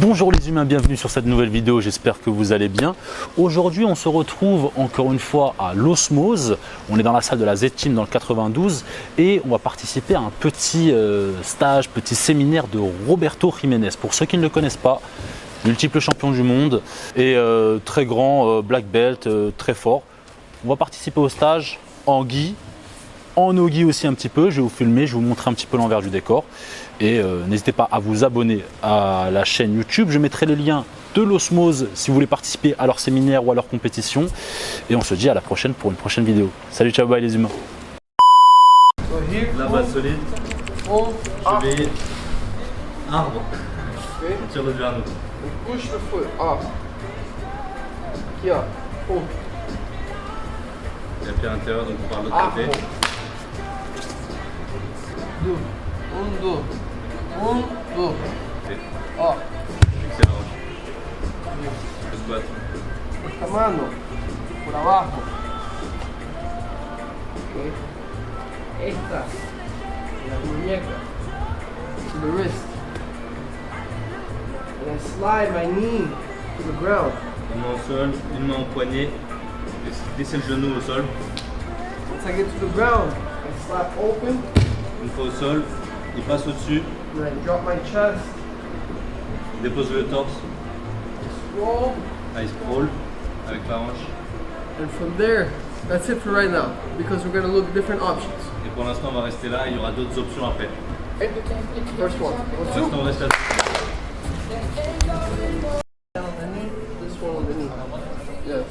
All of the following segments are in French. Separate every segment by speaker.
Speaker 1: Bonjour les humains, bienvenue sur cette nouvelle vidéo, j'espère que vous allez bien. Aujourd'hui on se retrouve encore une fois à l'Osmose, on est dans la salle de la Z-Team dans le 92 et on va participer à un petit stage, petit séminaire de Roberto Jiménez. Pour ceux qui ne le connaissent pas, multiple champion du monde et très grand black belt, très fort. On va participer au stage en gi, en no-gi aussi un petit peu, je vais vous filmer, je vais vous montrer un petit peu l'envers du décor. Et n'hésitez pas à vous abonner à la chaîne YouTube. Je mettrai les liens de l'Osmose si vous voulez participer à leur séminaire ou à leur compétition. Et on se dit à la prochaine pour une prochaine vidéo. Salut, ciao, bye les humains.
Speaker 2: La base solide. Je vais arbre. On tire le genou.
Speaker 3: Push the foot up. Here. Pull.
Speaker 2: Et puis à l'intérieur, donc par l'autre côté.
Speaker 3: Do. Do. Do. Up.
Speaker 2: Excellent. Je se battre.
Speaker 3: Esta mano. Por abajo. Okay. Esta. La muñeca. To the wrist. And I slide my knee to the ground.
Speaker 2: Une main au sol, une main au poignet. Laissez le genou au sol.
Speaker 3: Once I get to the ground, I slap open.
Speaker 2: Une fois au sol, il passe au-dessus,
Speaker 3: And I drop my chest.
Speaker 2: il dépose le torse,
Speaker 3: Roll.
Speaker 2: il scroll avec la hanche.
Speaker 3: And from there, that's it for right now. Because we're going to look different options.
Speaker 2: Et pour l'instant, on va rester là, il y aura d'autres options après.
Speaker 3: First one.
Speaker 2: Pour l'instant, on reste là.
Speaker 3: This one on the knee. Yes.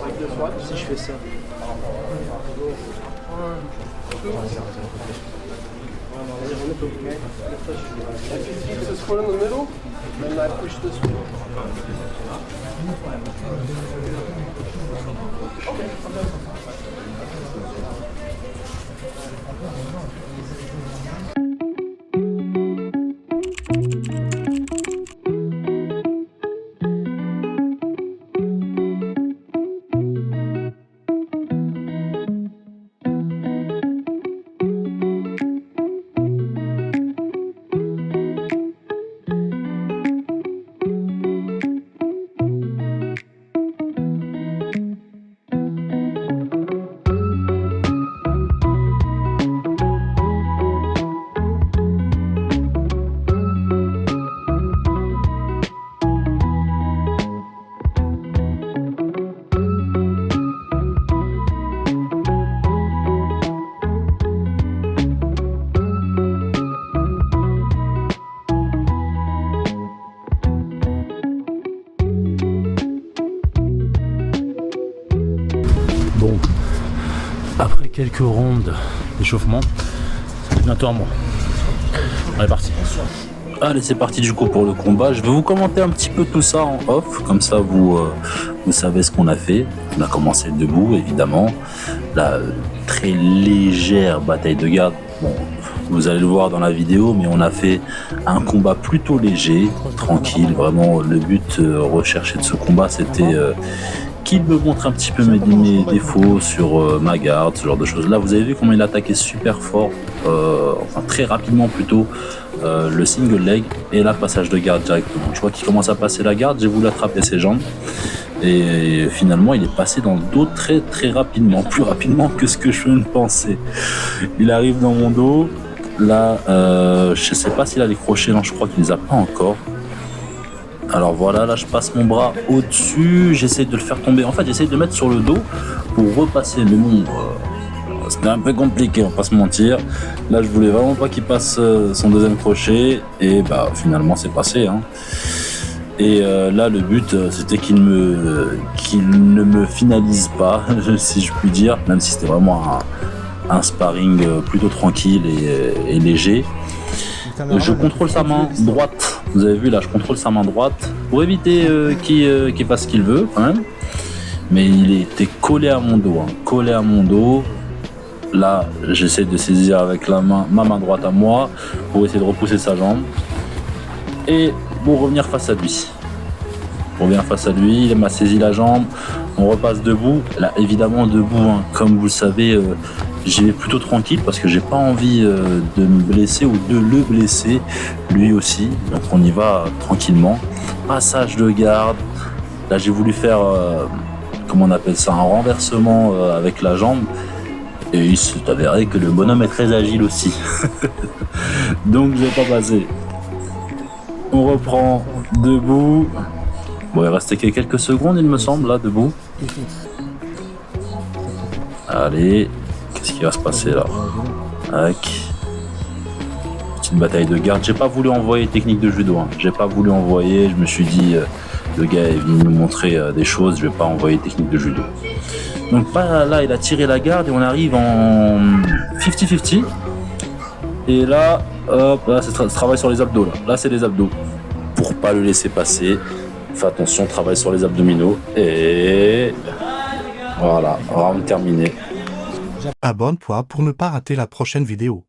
Speaker 3: Like this one? Si je fais ça. If he keeps his foot in the middle, then I push this one.
Speaker 1: Bon, après quelques rondes d'échauffement, c'est bientôt à moi. On est parti. Allez, c'est parti du coup pour le combat. Je vais vous commenter un petit peu tout ça en off, comme ça vous savez ce qu'on a fait. On a commencé debout, évidemment. La très légère bataille de garde. Bon, vous allez le voir dans la vidéo, mais on a fait un combat plutôt léger, tranquille. Vraiment, le but recherché de ce combat, c'était qu'il me montre un petit peu mes défauts sur ma garde, ce genre de choses. Là, vous avez vu comment il attaquait super fort, enfin très rapidement plutôt, le single leg et là, passage de garde directement. Je vois qu'il commence à passer la garde, j'ai voulu attraper ses jambes et finalement, il est passé dans le dos très très rapidement, plus rapidement que ce que je ne pensais. Il arrive dans mon dos, là, je sais pas s'il a les crochets, non, je crois qu'il les a pas encore. Alors voilà, là je passe mon bras au-dessus, j'essaie de le faire tomber. En fait, j'essaie de le mettre sur le dos pour repasser. Mais bon, c'était un peu compliqué, on va pas se mentir. Là, je voulais vraiment pas qu'il passe son deuxième crochet. Et bah finalement, c'est passé. Hein. Et là, le but, c'était qu'il ne me finalise pas, si je puis dire. Même si c'était vraiment un sparring plutôt tranquille et léger. Je contrôle sa main droite. Vous avez vu là, je contrôle sa main droite pour éviter qu'il fasse ce qu'il veut quand même. Mais il était collé à mon dos, hein, collé à mon dos. Là, j'essaie de saisir avec ma main droite à moi pour essayer de repousser sa jambe et pour revenir face à lui. On revient face à lui, il m'a saisi la jambe, on repasse debout. Là, évidemment, debout, hein, comme vous le savez, j'y vais plutôt tranquille parce que j'ai pas envie de me blesser ou de le blesser, lui aussi. Donc on y va tranquillement. Passage de garde. Là, j'ai voulu faire, comment on appelle ça, un renversement avec la jambe. Et il s'est avéré que le bonhomme est très agile aussi. Donc je vais pas passer. On reprend debout. Bon, il restait que quelques secondes, il me semble, là, debout. Allez, qu'est-ce qui va se passer là? Tac. Petite bataille de garde. J'ai pas voulu envoyer technique de judo. Hein. J'ai pas voulu envoyer. Je me suis dit, le gars est venu nous montrer des choses. Je vais pas envoyer technique de judo. Donc là, il a tiré la garde et on arrive en 50-50. Et là, hop, là, c'est travail sur les abdos. Là, c'est les abdos. Pour pas le laisser passer, fais attention, travaille sur les abdominaux. Et voilà, round terminé.
Speaker 4: Abonne-toi pour ne pas rater la prochaine vidéo.